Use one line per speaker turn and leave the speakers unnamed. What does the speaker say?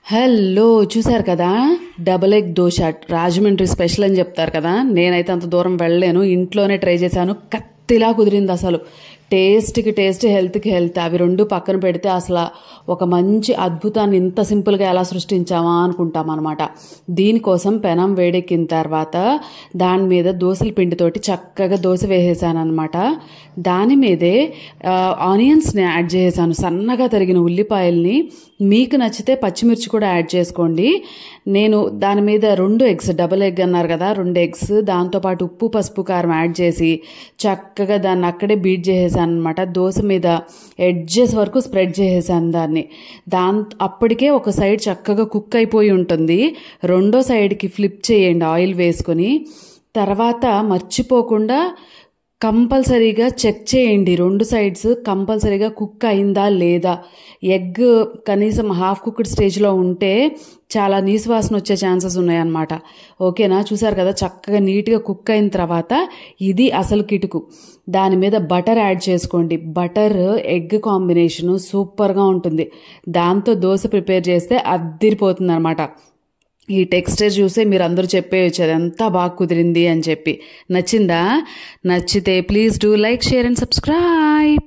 Hello చూసారు కదా, double egg dosa Rajahmundry special అని చెప్తారు కదా. నేనైతే అంత దూరం వెళ్ళలేను, ఇంట్లోనే ట్రై చేశాను. కత్తిలా కుదిరింది అసలు. టేస్ట్కి టేస్ట్, హెల్త్కి హెల్త్, అవి రెండు పక్కన పెడితే అసలు ఒక మంచి అద్భుతాన్ని ఇంత సింపుల్గా ఎలా సృష్టించామా అనుకుంటాం అనమాట. దీనికోసం పెనం వేడెక్కిన తర్వాత దాని మీద దోశల పిండితోటి చక్కగా దోశ వేసేసాను అనమాట. దాని మీదే ఆనియన్స్ని యాడ్ చేసేసాను, సన్నగా తరిగిన ఉల్లిపాయల్ని. మీకు నచ్చితే పచ్చిమిర్చి కూడా యాడ్ చేసుకోండి. నేను దాని మీద 2 ఎగ్స్, డబుల్ ఎగ్ అన్నారు కదా, 2 ఎగ్స్, దాంతోపాటు ఉప్పు పసుపు కారం యాడ్ చేసి చక్కగా దాన్ని అక్కడే బీట్ చేసేసాను అనమాట. దోశ మీద ఎడ్జెస్ వరకు స్ప్రెడ్ చేసేసాను దాన్ని. అప్పటికే ఒక సైడ్ చక్కగా కుక్ అయిపోయి ఉంటుంది. రెండో సైడ్కి ఫ్లిప్ చేయండి ఆయిల్ వేసుకొని. తర్వాత మర్చిపోకుండా కంపల్సరీగా చెక్ చేయండి, 2 సైడ్స్ కంపల్సరీగా కుక్ అయిందా లేదా. ఎగ్ కనీసం హాఫ్ కుక్డ్ స్టేజ్లో ఉంటే చాలా నీసు వాసన వచ్చే ఛాన్సెస్ ఉన్నాయన్నమాట. ఓకేనా, చూసారు కదా చక్కగా నీట్గా కుక్ అయిన తర్వాత ఇది అసలు కిటుకు. దాని మీద బటర్ యాడ్ చేసుకోండి. బటర్ ఎగ్ కాంబినేషను సూపర్గా ఉంటుంది. దాంతో దోశ ప్రిపేర్ చేస్తే అద్దిరిపోతుంది అనమాట. ఈ టెక్స్చర్ చూసే మీరు అందరూ చెప్పేయచ్చు అది ఎంత బాగా కుదిరింది అని చెప్పి. నచ్చిందా? నచ్చితే please do like, share and subscribe.